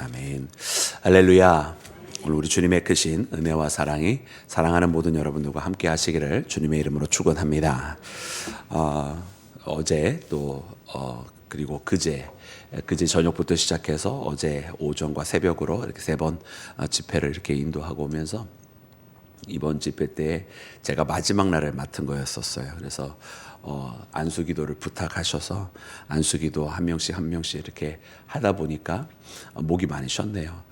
아멘. 할렐루야. 오늘 우리 주님의 크신 은혜와 사랑이 사랑하는 모든 여러분들과 함께 하시기를 주님의 이름으로 축원합니다. 어제 또 그리고 그제 저녁부터 시작해서 어제 오전과 새벽으로 이렇게 세 번 집회를 이렇게 인도하고 오면서 이번 집회 때 제가 마지막 날을 맡은 거였었어요. 그래서 안수기도를 부탁하셔서 안수기도 한 명씩 이렇게 하다 보니까 목이 많이 쉬었네요.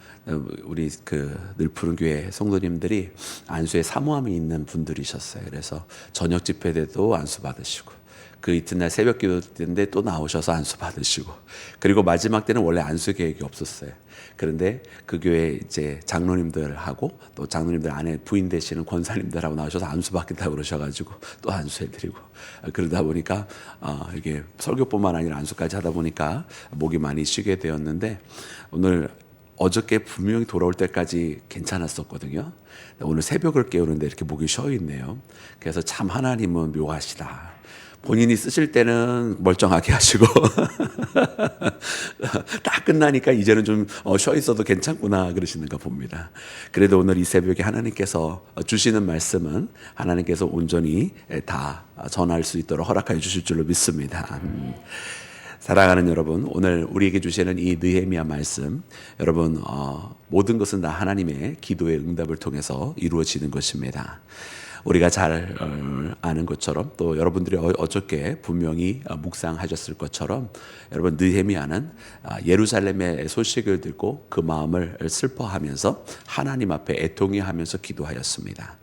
우리 늘 푸른 교회 성도님들이 안수에 사모함이 있는 분들이셨어요. 그래서 저녁 집회 때도 안수 받으시고 그 이튿날 새벽 기도 때인데 또 나오셔서 안수 받으시고 그리고 마지막 때는 원래 안수 계획이 없었어요. 그런데 그 교회 이제 장로님들하고 또 장로님들 안에 부인 되시는 권사님들하고 나오셔서 안수 받겠다고 그러셔가지고 또 안수해드리고 그러다 보니까 이게 설교뿐만 아니라 안수까지 하다 보니까 목이 많이 쉬게 되었는데 어저께 분명히 돌아올 때까지 괜찮았었거든요. 오늘 새벽을 깨우는데 이렇게 목이 쉬어 있네요. 그래서 참 하나님은 묘하시다. 본인이 쓰실 때는 멀쩡하게 하시고 딱 끝나니까 이제는 좀 쉬어 있어도 괜찮구나 그러시는가 봅니다. 그래도 오늘 이 새벽에 하나님께서 주시는 말씀은 하나님께서 온전히 다 전할 수 있도록 허락하여 주실 줄로 믿습니다. 사랑하는 여러분, 오늘 우리에게 주시는 이 느헤미야 말씀, 여러분 모든 것은 다 하나님의 기도의 응답을 통해서 이루어지는 것입니다. 우리가 잘 아는 것처럼 또 여러분들이 어저께 분명히 묵상하셨을 것처럼 여러분 느헤미야는 예루살렘의 소식을 듣고 그 마음을 슬퍼하면서 하나님 앞에 애통해하면서 기도하였습니다.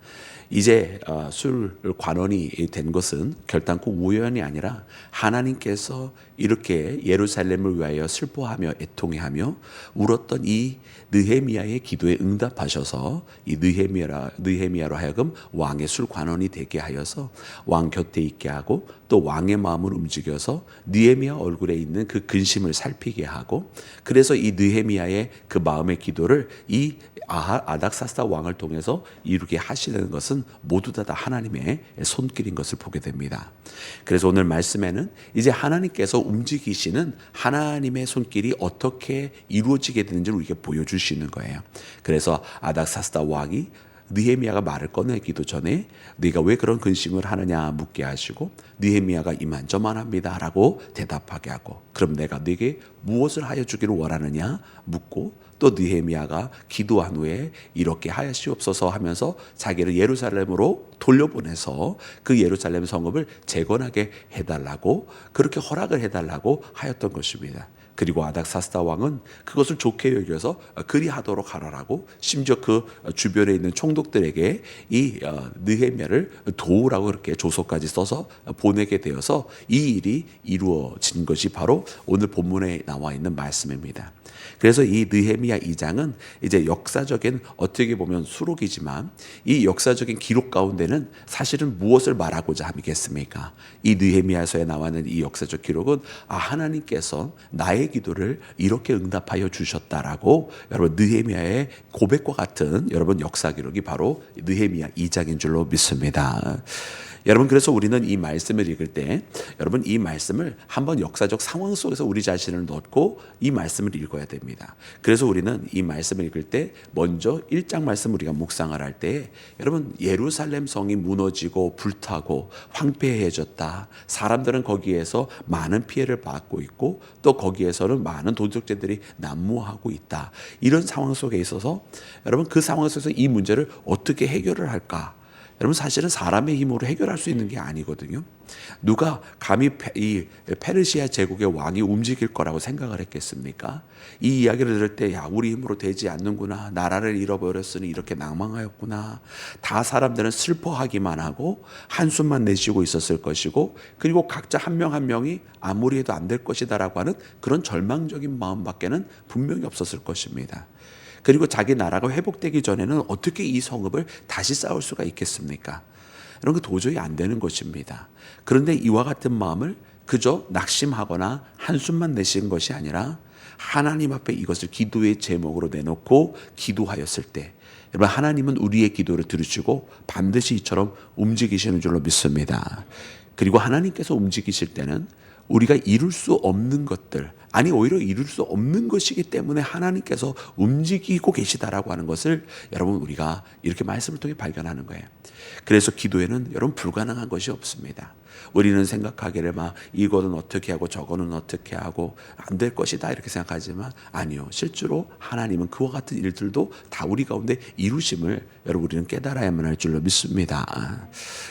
이제 술 관원이 된 것은 결단코 우연이 아니라 하나님께서 이렇게 예루살렘을 위하여 슬퍼하며 애통해하며 울었던 이 느헤미야의 기도에 응답하셔서 이 느헤미야로 하여금 왕의 술 관원이 되게 하여서 왕 곁에 있게 하고 또 왕의 마음을 움직여서 느헤미야 얼굴에 있는 그 근심을 살피게 하고 그래서 이 느헤미야의 그 마음의 기도를 이 아닥사스다 왕을 통해서 이루게 하시는 것은 모두 다 하나님의 손길인 것을 보게 됩니다. 그래서 오늘 말씀에는 이제 하나님께서 움직이시는 하나님의 손길이 어떻게 이루어지게 되는지를 우리에게 보여주시는 거예요. 그래서 아닥사스다 왕이 느헤미야가 말을 꺼내기도 전에 네가 왜 그런 근심을 하느냐 묻게 하시고 느헤미야가 이만저만합니다 라고 대답하게 하고 그럼 내가 네게 무엇을 하여 주기를 원하느냐 묻고 또 느헤미야가 기도한 후에 이렇게 하시옵소서 하면서 자기를 예루살렘으로 돌려보내서 그 예루살렘 성읍을 재건하게 해달라고 그렇게 허락을 해달라고 하였던 것입니다. 그리고 아닥사스다 왕은 그것을 좋게 여겨서 그리하도록 하라고 심지어 그 주변에 있는 총독들에게 이 느헤미야를 도우라고 그렇게 조서까지 써서 보내게 되어서 이 일이 이루어진 것이 바로 오늘 본문에 나와 있는 말씀입니다. 그래서 이 느헤미야 2장은 이제 역사적인 어떻게 보면 수록이지만 이 역사적인 기록 가운데는 사실은 무엇을 말하고자 하겠습니까? 이 느헤미야서에 나와 있는 이 역사적 기록은 하나님께서 나의 기도를 이렇게 응답하여 주셨다라고 여러분 느헤미야의 고백과 같은 여러분 역사 기록이 바로 느헤미야 2장인 줄로 믿습니다. 여러분 그래서 우리는 이 말씀을 읽을 때 여러분 이 말씀을 한번 역사적 상황 속에서 우리 자신을 넣고 이 말씀을 읽어야 됩니다. 그래서 우리는 이 말씀을 읽을 때 먼저 1장 말씀 우리가 묵상을 할 때 여러분 예루살렘 성이 무너지고 불타고 황폐해졌다. 사람들은 거기에서 많은 피해를 받고 있고 또 거기에서는 많은 도적들이 난무하고 있다. 이런 상황 속에 있어서 여러분 그 상황 속에서 이 문제를 어떻게 해결을 할까? 여러분 사실은 사람의 힘으로 해결할 수 있는 게 아니거든요. 누가 감히 이 페르시아 제국의 왕이 움직일 거라고 생각을 했겠습니까? 이 이야기를 들을 때 우리 힘으로 되지 않는구나. 나라를 잃어버렸으니 이렇게 낭망하였구나. 다 사람들은 슬퍼하기만 하고 한숨만 내쉬고 있었을 것이고 그리고 각자 한 명 한 명이 아무리 해도 안 될 것이다라고 하는 그런 절망적인 마음밖에는 분명히 없었을 것입니다. 그리고 자기 나라가 회복되기 전에는 어떻게 이 성읍을 다시 쌓을 수가 있겠습니까? 이런 거 도저히 안 되는 것입니다. 그런데 이와 같은 마음을 그저 낙심하거나 한숨만 내쉬는 것이 아니라 하나님 앞에 이것을 기도의 제목으로 내놓고 기도하였을 때 여러분 하나님은 우리의 기도를 들으시고 반드시 이처럼 움직이시는 줄로 믿습니다. 그리고 하나님께서 움직이실 때는 우리가 이룰 수 없는 것들, 아니 오히려 이룰 수 없는 것이기 때문에 하나님께서 움직이고 계시다라고 하는 것을 여러분 우리가 이렇게 말씀을 통해 발견하는 거예요. 그래서 기도에는 여러분 불가능한 것이 없습니다. 우리는 생각하기를 막 이거는 어떻게 하고 저거는 어떻게 하고 안 될 것이다 이렇게 생각하지만 아니요. 실제로 하나님은 그와 같은 일들도 다 우리 가운데 이루심을 여러분 우리는 깨달아야만 할 줄로 믿습니다.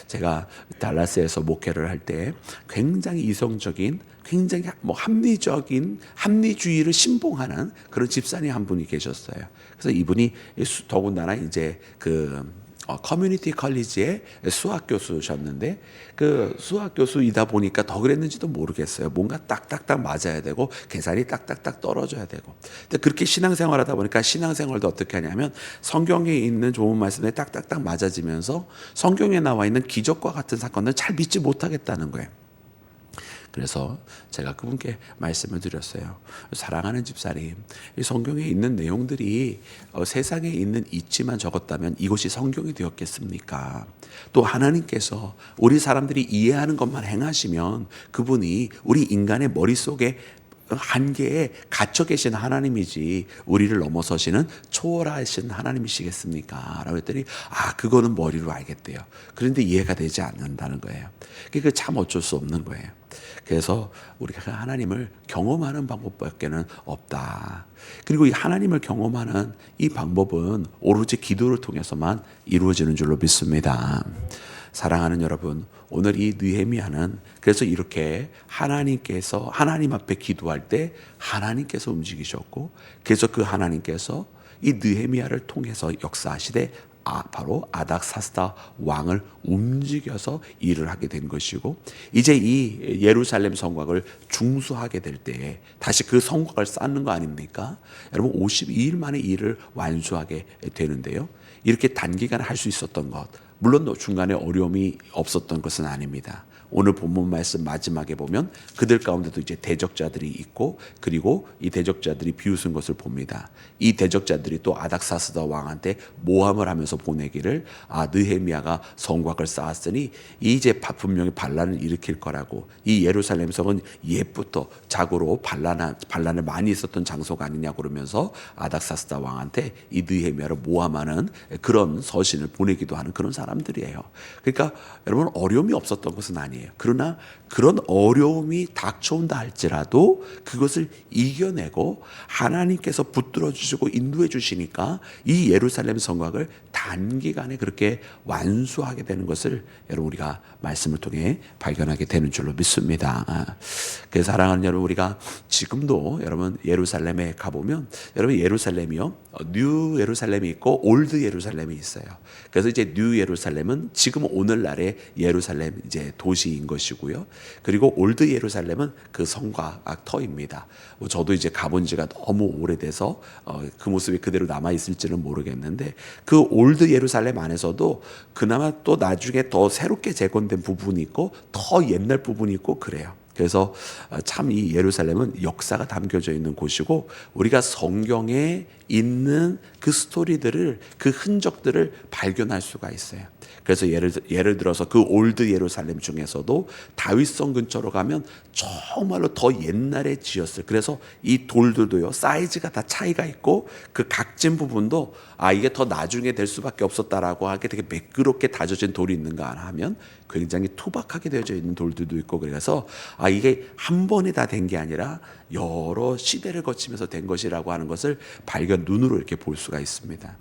제가 달라스에서 목회를 할 때 굉장히 이성적인 굉장히 합리적인 합리주의를 신봉하는 그런 집사님 한 분이 계셨어요. 그래서 이분이 더군다나 이제 커뮤니티 컬리지의 수학 교수셨는데 그 수학 교수이다 보니까 더 그랬는지도 모르겠어요. 뭔가 딱딱딱 맞아야 되고 계산이 딱딱딱 떨어져야 되고. 근데 그렇게 신앙생활하다 보니까 신앙생활도 어떻게 하냐면 성경에 있는 좋은 말씀에 딱딱딱 맞아지면서 성경에 나와 있는 기적과 같은 사건을 잘 믿지 못하겠다는 거예요. 그래서 제가 그분께 말씀을 드렸어요. 사랑하는 집사님, 이 성경에 있는 내용들이 세상에 있는 이치만 적었다면 이것이 성경이 되었겠습니까? 또 하나님께서 우리 사람들이 이해하는 것만 행하시면 그분이 우리 인간의 머릿속에 한계에 갇혀 계신 하나님이지 우리를 넘어서시는 초월하신 하나님이시겠습니까? 라고 했더니 그거는 머리로 알겠대요. 그런데 이해가 되지 않는다는 거예요. 그게 참 어쩔 수 없는 거예요. 그래서 우리가 하나님을 경험하는 방법밖에는 없다. 그리고 이 하나님을 경험하는 이 방법은 오로지 기도를 통해서만 이루어지는 줄로 믿습니다. 사랑하는 여러분, 오늘 이 느헤미야는 그래서 이렇게 하나님께서 하나님 앞에 기도할 때 하나님께서 움직이셨고, 그래서 그 하나님께서 이 느헤미야를 통해서 역사하시되 바로 아닥사스다 왕을 움직여서 일을 하게 된 것이고, 이제 이 예루살렘 성곽을 중수하게 될 때에 다시 그 성곽을 쌓는 거 아닙니까? 여러분 52일 만에 일을 완수하게 되는데요. 이렇게 단기간에 할 수 있었던 것, 물론 중간에 어려움이 없었던 것은 아닙니다. 오늘 본문 말씀 마지막에 보면 그들 가운데도 이제 대적자들이 있고, 그리고 이 대적자들이 비웃은 것을 봅니다. 이 대적자들이 또 아닥사스다 왕한테 모함을 하면서 보내기를 느헤미야가 성곽을 쌓았으니 이제 분명히 반란을 일으킬 거라고, 이 예루살렘 성은 옛부터 자고로 반란을 많이 있었던 장소가 아니냐 그러면서 아닥사스다 왕한테 이 느헤미야를 모함하는 그런 서신을 보내기도 하는 그런 사람들이에요. 그러니까 여러분 어려움이 없었던 것은 아니에요. 그러나 그런 어려움이 닥쳐온다 할지라도 그것을 이겨내고 하나님께서 붙들어 주시고 인도해 주시니까 이 예루살렘 성곽을 단기간에 그렇게 완수하게 되는 것을 여러분 우리가 말씀을 통해 발견하게 되는 줄로 믿습니다. 그래서 사랑하는 여러분, 우리가 지금도 여러분 예루살렘에 가보면 여러분 예루살렘이요, 뉴 예루살렘이 있고 올드 예루살렘이 있어요. 그래서 이제 뉴 예루살렘은 지금 오늘날의 예루살렘 이제 도시인 것이고요. 그리고 올드 예루살렘은 그 성곽터입니다. 저도 이제 가본 지가 너무 오래돼서 그 모습이 그대로 남아 있을지는 모르겠는데, 그 올드 예루살렘 안에서도 그나마 또 나중에 더 새롭게 재건된 부분이 있고 더 옛날 부분이 있고 그래요. 그래서 참 이 예루살렘은 역사가 담겨져 있는 곳이고, 우리가 성경에 있는 그 스토리들을, 그 흔적들을 발견할 수가 있어요. 그래서 예를 들어서 그 올드 예루살렘 중에서도 다윗성 근처로 가면 정말로 더 옛날에 지었어요. 그래서 이 돌들도요, 사이즈가 다 차이가 있고 그 각진 부분도 이게 더 나중에 될 수밖에 없었다라고 하게 되게 매끄럽게 다져진 돌이 있는가 하면 굉장히 투박하게 되어져 있는 돌들도 있고, 그래서 이게 한 번에 다 된 게 아니라 여러 시대를 거치면서 된 것이라고 하는 것을 눈으로 이렇게 볼 수가 있습니다.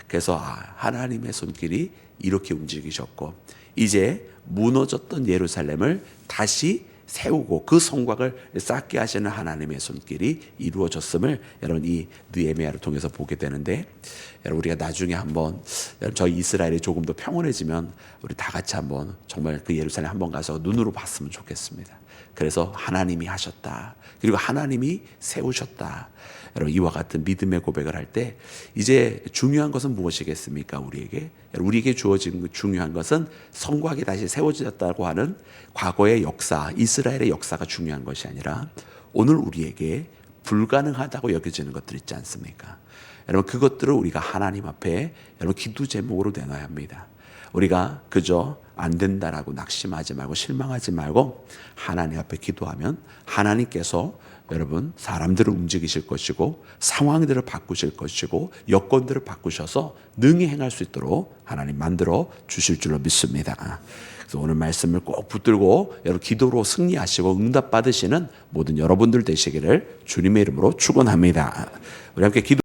그래서 하나님의 손길이 이렇게 움직이셨고, 이제 무너졌던 예루살렘을 다시 세우고 그 성곽을 쌓게 하시는 하나님의 손길이 이루어졌음을 여러분 이 느헤미야를 통해서 보게 되는데, 여러분 우리가 나중에 한번 저희 이스라엘이 조금 더 평온해지면 우리 다 같이 한번 정말 그 예루살렘 한번 가서 눈으로 봤으면 좋겠습니다. 그래서 하나님이 하셨다, 그리고 하나님이 세우셨다. 여러분 이와 같은 믿음의 고백을 할 때 이제 중요한 것은 무엇이겠습니까? 우리에게 주어진 중요한 것은 성곽이 다시 세워졌다고 하는 과거의 역사, 이스라엘의 역사가 중요한 것이 아니라 오늘 우리에게 불가능하다고 여겨지는 것들 있지 않습니까? 여러분 그것들을 우리가 하나님 앞에 여러분 기도 제목으로 내놔야 합니다. 우리가 그저 안 된다라고 낙심하지 말고 실망하지 말고 하나님 앞에 기도하면 하나님께서 여러분 사람들을 움직이실 것이고 상황들을 바꾸실 것이고 여건들을 바꾸셔서 능히 행할 수 있도록 하나님 만들어 주실 줄로 믿습니다. 그래서 오늘 말씀을 꼭 붙들고 여러분 기도로 승리하시고 응답 받으시는 모든 여러분들 되시기를 주님의 이름으로 축원합니다. 우리 함께 기도